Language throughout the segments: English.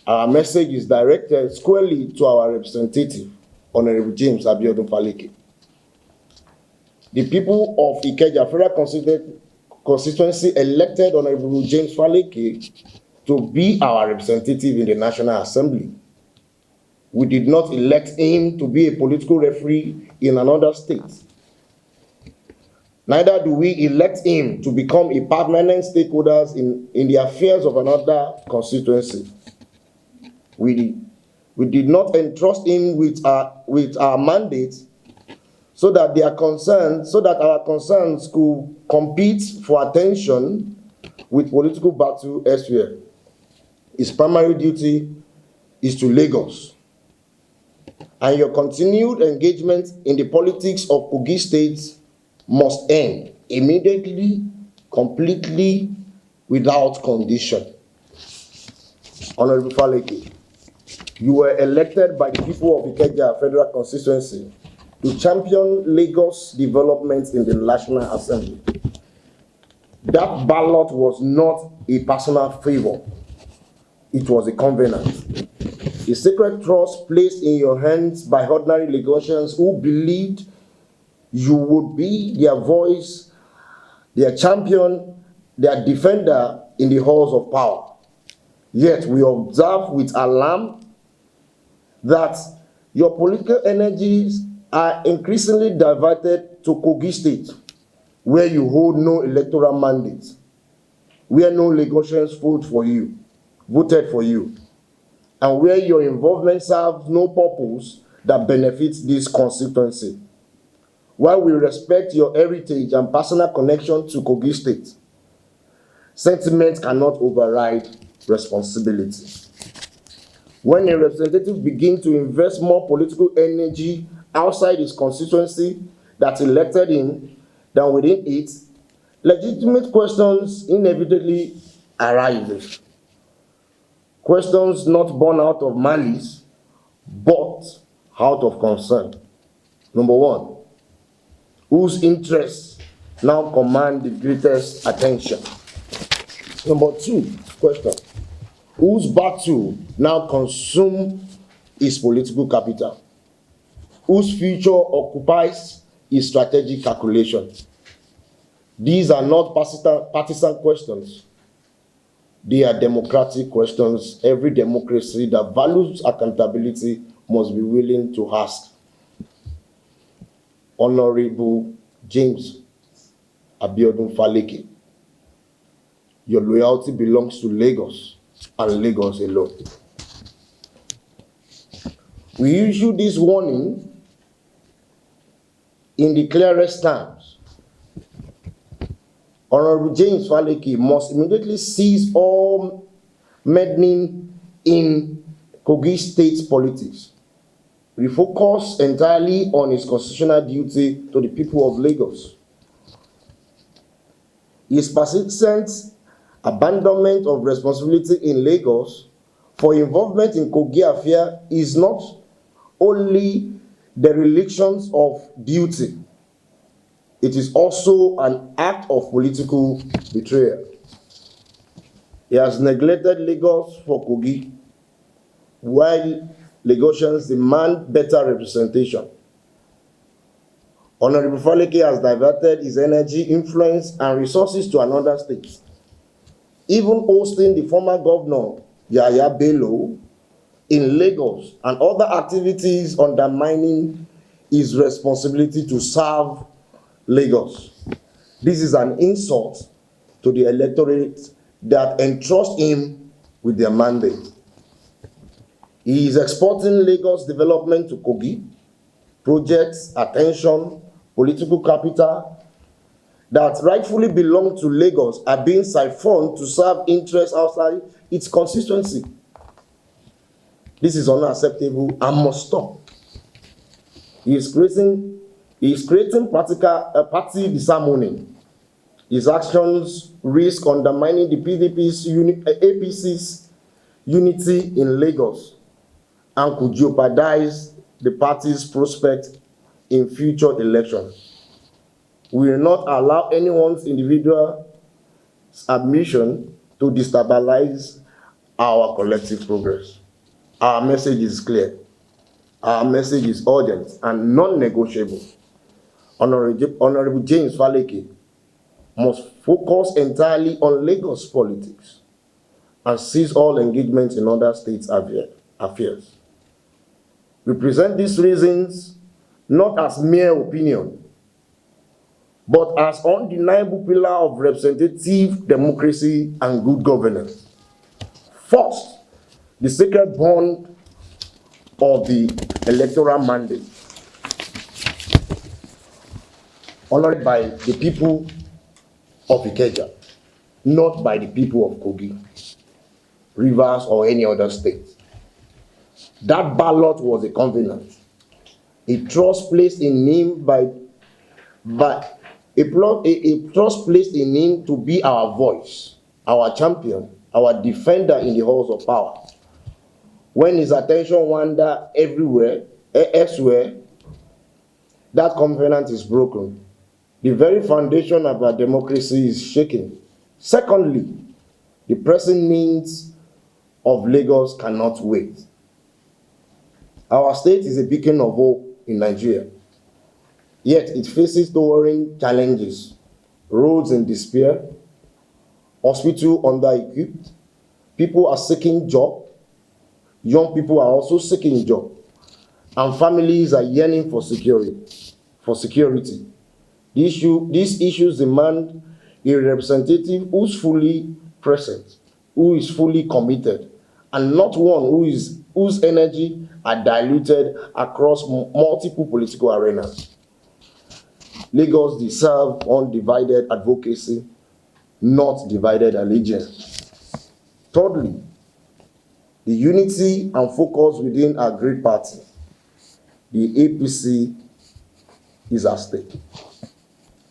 Our message is directed squarely to our representative, Honorable James Abiodun Faleke. The people of Ikeja Federal Constituency elected Honorable James Faleke to be our representative in the National Assembly. We did not elect him to be a political referee in another state. Neither do we elect him to become a permanent stakeholder in the affairs of another constituency. We did not entrust him with our mandate so that our concerns could compete for attention with political battle elsewhere. His primary duty is to Lagos. And your continued engagement in the politics of Kogi State must end immediately, completely, without condition. Honorable Faleke, you were elected by the people of Ikeja Federal Constituency to champion Lagos development in the National Assembly. That ballot was not a personal favor. It was a covenant. A sacred trust placed in your hands by ordinary Lagosians who believed you would be their voice, their champion, their defender in the halls of power. Yet we observe with alarm that your political energies are increasingly diverted to Kogi State, where you hold no electoral mandate, where no Lagosians voted for you, and where your involvement serves no purpose that benefits this constituency. While we respect your heritage and personal connection to Kogi State, sentiment cannot override responsibility. When a representative begins to invest more political energy outside his constituency that elected him than within it, legitimate questions inevitably arise. Questions not born out of malice, but out of concern. Number one, whose interests now command the greatest attention? Number two, question, whose battle now consumes his political capital? Whose future occupies his strategic calculation? These are not partisan questions. They are democratic questions. Every democracy that values accountability must be willing to ask. Honorable James Abiodun Faleke, your loyalty belongs to Lagos and Lagos alone. We issue this warning in the clearest terms. Honorable James Faleke must immediately cease all meddling in Kogi State politics, refocus entirely on his constitutional duty to the people of Lagos. His persistent abandonment of responsibility in Lagos for involvement in Kogi affair is not only dereliction of duty, it is also an act of political betrayal. He has neglected Lagos for Kogi, while Lagosians demand better representation. Honorable Faleke has diverted his energy, influence, and resources to another state, even hosting the former governor, Yaya Bello, in Lagos, and other activities undermining his responsibility to serve Lagos. This is an insult to the electorate that entrust him with their mandate. He is exporting Lagos development to Kogi, projects, attention, political capital that rightfully belong to Lagos are being siphoned to serve interests outside its constituency. This is unacceptable and must stop. He is creating party disharmony. His actions risk undermining the APC's unity in Lagos and could jeopardize the party's prospect in future elections. We will not allow anyone's individual admission to destabilize our collective progress. Our message is clear. Our message is urgent and non-negotiable. Honorable James Faleke must focus entirely on Lagos politics and cease all engagement in other states' affairs. We present these reasons not as mere opinion, but as undeniable pillar of representative democracy and good governance. First, the sacred bond of the electoral mandate, honored by the people of Ikeja, not by the people of Kogi, Rivers, or any other state. That ballot was a covenant, a trust placed in him a trust placed in him to be our voice, our champion, our defender in the halls of power. When his attention wanders elsewhere, that covenant is broken. The very foundation of our democracy is shaken. Secondly, the pressing needs of Lagos cannot wait. Our state is a beacon of hope in Nigeria, yet it faces towering challenges: roads in despair, hospital under-equipped, people are seeking jobs, young people are also seeking jobs, and families are yearning for security. These issues demand a representative who's fully present, who is fully committed, and not one whose energy are diluted across multiple political arenas. Lagos deserves undivided advocacy, not divided allegiance. Thirdly, the unity and focus within our great party, the APC, is at stake.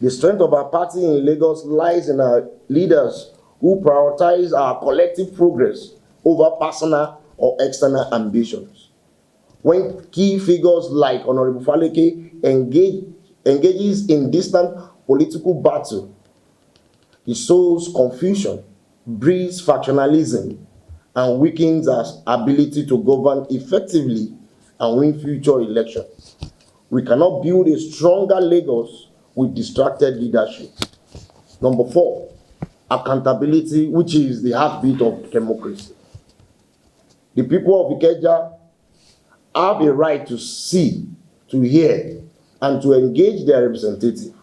The strength of our party in Lagos lies in our leaders who prioritize our collective progress over personal or external ambitions. When key figures like Honorable Faleke engages in distant political battle, it sows confusion, breeds factionalism, and weakens our ability to govern effectively and win future elections. We cannot build a stronger Lagos with distracted leadership. Number 4, accountability, which is the heartbeat of democracy. The people of Ikeja have a right to see, to hear, and to engage their representative.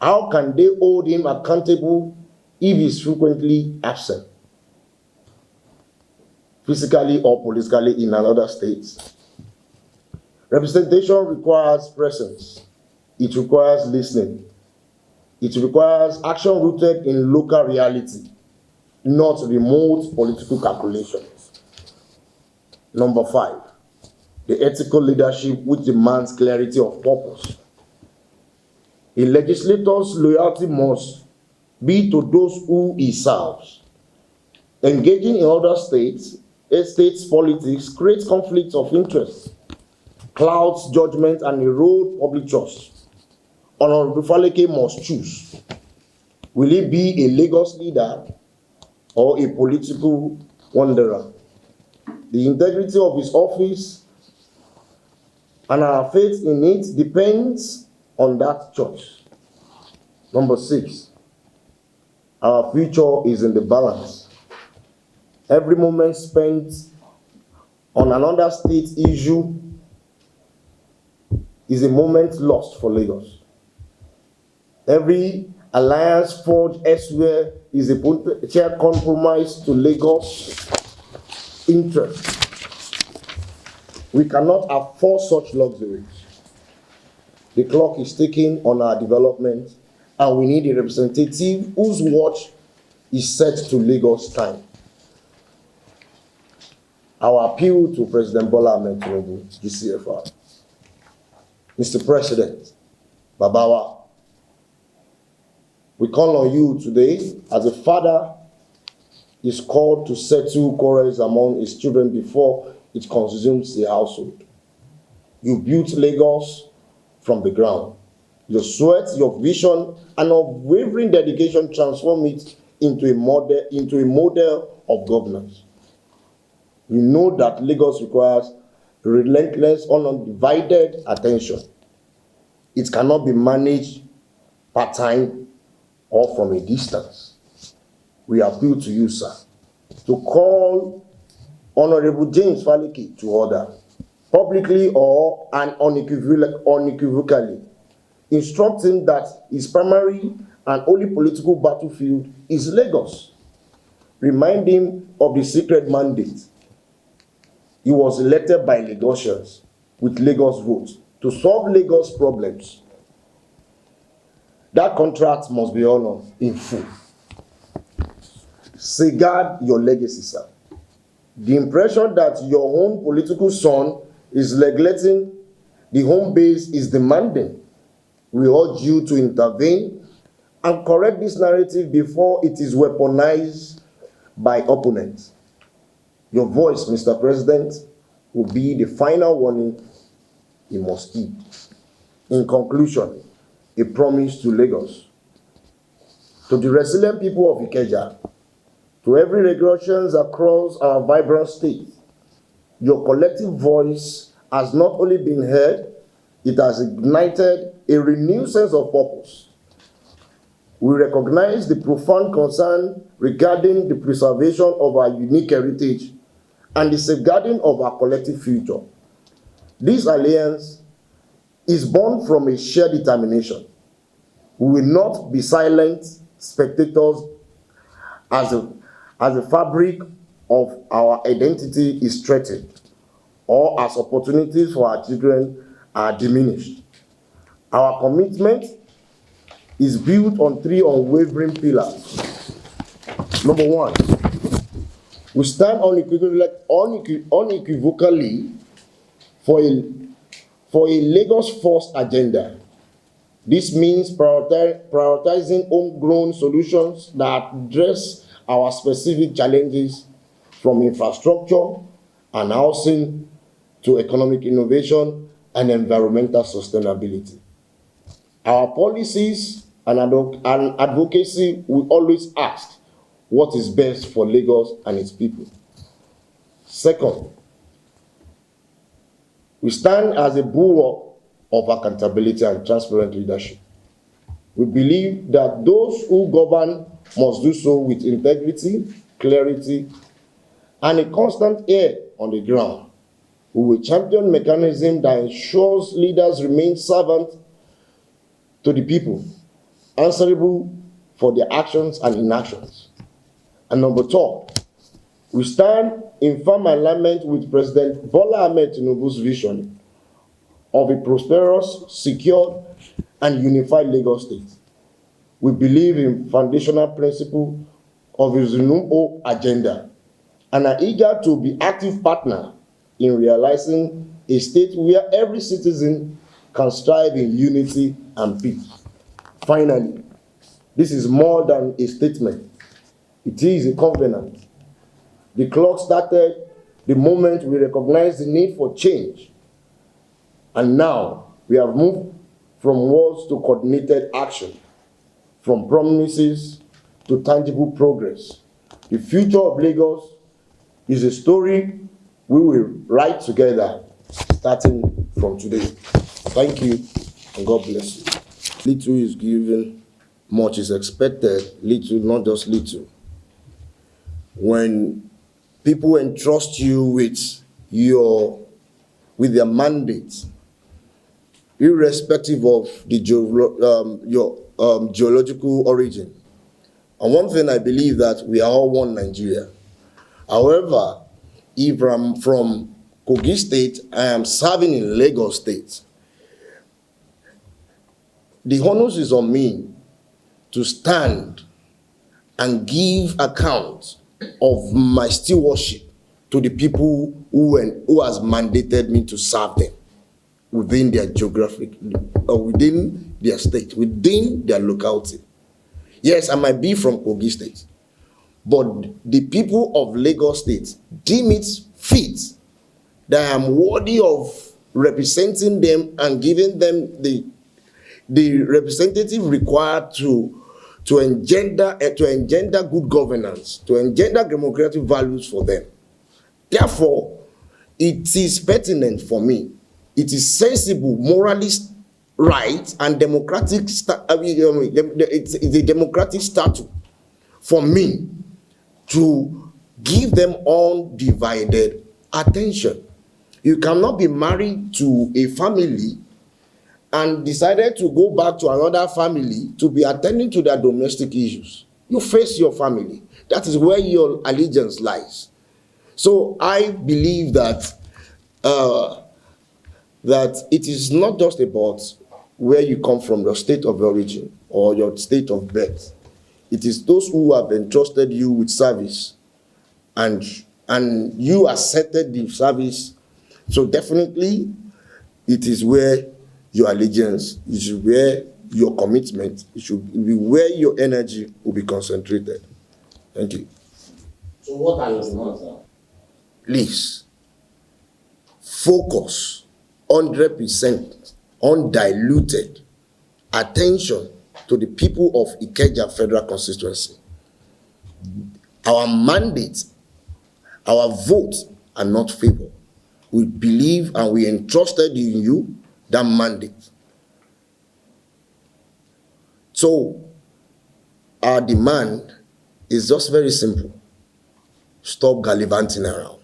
How can they hold him accountable if he is frequently absent, physically or politically, in another state? Representation requires presence. It requires listening. It requires action rooted in local reality, not remote political calculations. Number 5, the ethical leadership which demands clarity of purpose. A legislator's loyalty must be to those who he serves. Engaging in other states' politics creates conflicts of interest, clouds judgment, and erode public trust. Honorable Faleke must choose. Will he be a Lagos leader or a political wanderer? The integrity of his office and our faith in it depends on that choice. Number 6, our future is in the balance. Every moment spent on another state issue is a moment lost for Lagos. Every alliance forged elsewhere is a potential compromise to Lagos' interests. We cannot afford such luxuries. The clock is ticking on our development, and we need a representative whose watch is set to Lagos time. Our appeal to President Bola Ahmed Tinubu, GCFR. Mr. President, Babawa, we call on you today as a father is called to settle quarrels among his children before it consumes the household. You built Lagos from the ground. Your sweat, your vision, and unwavering dedication transform it into a model of governance. We know that Lagos requires relentless, undivided attention. It cannot be managed part-time or from a distance. We appeal to you, sir, to call Honorable James Faleke to order, publicly or unequivocally, instructing that his primary and only political battlefield is Lagos. Remind him of the secret mandate. He was elected by Lagosians with Lagos votes to solve Lagos problems. That contract must be honored in full. Safeguard your legacy, sir. The impression that your own political son is neglecting the home base is demanding. We urge you to intervene and correct this narrative before it is weaponized by opponents. Your voice, Mr. President, will be the final warning you must heed. In conclusion, a promise to Lagos, to the resilient people of Ikeja, to every Lagosians across our vibrant state, your collective voice has not only been heard, it has ignited a renewed sense of purpose. We recognize the profound concern regarding the preservation of our unique heritage and the safeguarding of our collective future. This alliance is born from a shared determination. We will not be silent spectators as the fabric of our identity is threatened or as opportunities for our children are diminished. Our commitment is built on three unwavering pillars. Number one, we stand unequivocally for a Lagos-first agenda. This means prioritizing homegrown solutions that address our specific challenges, from infrastructure and housing to economic innovation and environmental sustainability. Our policies and advocacy will always ask what is best for Lagos and its people. Second, we stand as a bulwark of accountability and transparent leadership. We believe that those who govern must do so with integrity, clarity, and a constant ear on the ground. We will champion mechanism that ensures leaders remain servant to the people, answerable for their actions and inactions. And number two, we stand in firm alignment with President Bola Ahmed Tinubu's vision of a prosperous, secure, and unified Lagos state. We believe in foundational principle of his renewed hope agenda and are eager to be active partner in realizing a state where every citizen can strive in unity and peace. Finally, this is more than a statement. It is a covenant. The clock started the moment we recognized the need for change. And now we have moved from words to coordinated action, from promises to tangible progress. The future of Lagos is a story we will write together, starting from today. Thank you, and God bless you. Little is given, much is expected. Little, not just little. When people entrust you with their mandate, irrespective of the geological origin. And one thing I believe that we are all one Nigeria. However, if I'm from Kogi State, I am serving in Lagos State. The onus is on me to stand and give account of my stewardship to the people who has mandated me to serve them within their geographic, within their state, within their locality. Yes, I might be from Kogi State, but the people of Lagos State deem it fit that I am worthy of representing them and giving them the representative required to to engender good governance, to engender democratic values for them. Therefore, it is pertinent for me, it is sensible, morally right, and democratic. It's a democratic statute for me to give them undivided attention. You cannot be married to a family and decided to go back to another family to be attending to their domestic issues. You face your family. That is where your allegiance lies. So I believe that that it is not just about where you come from, your state of origin or your state of birth. It is those who have entrusted you with service, and you accepted the service. So definitely, it is where your allegiance, it is where your commitment, it should be where your energy will be concentrated. Thank you. So what are your demands now? Please, focus 100% undiluted attention to the people of Ikeja Federal Constituency. Our mandate, our votes are not favored. We believe and we entrusted in you that mandate. So our demand is just very simple. Stop gallivanting around.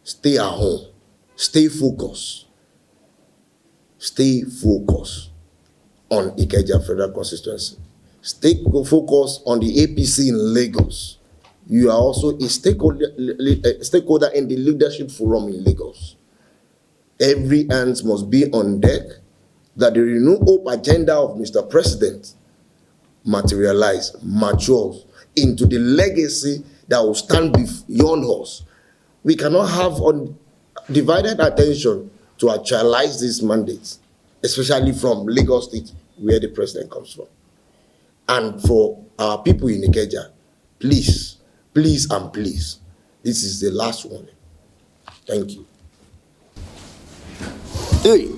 Stay at home. Stay focused. Stay focused on Ikeja Federal Constituency. Stay focused on the APC in Lagos. You are also a stakeholder in the leadership forum in Lagos. Every hand must be on deck that the Renew Hope agenda of Mr. President materialize, matures into the legacy that will stand beyond us. We cannot have divided attention to actualize these mandates, especially from Lagos State, where the president comes from. And for our people in Ikeja, please, please and please, this is the last warning. Thank you. Hey.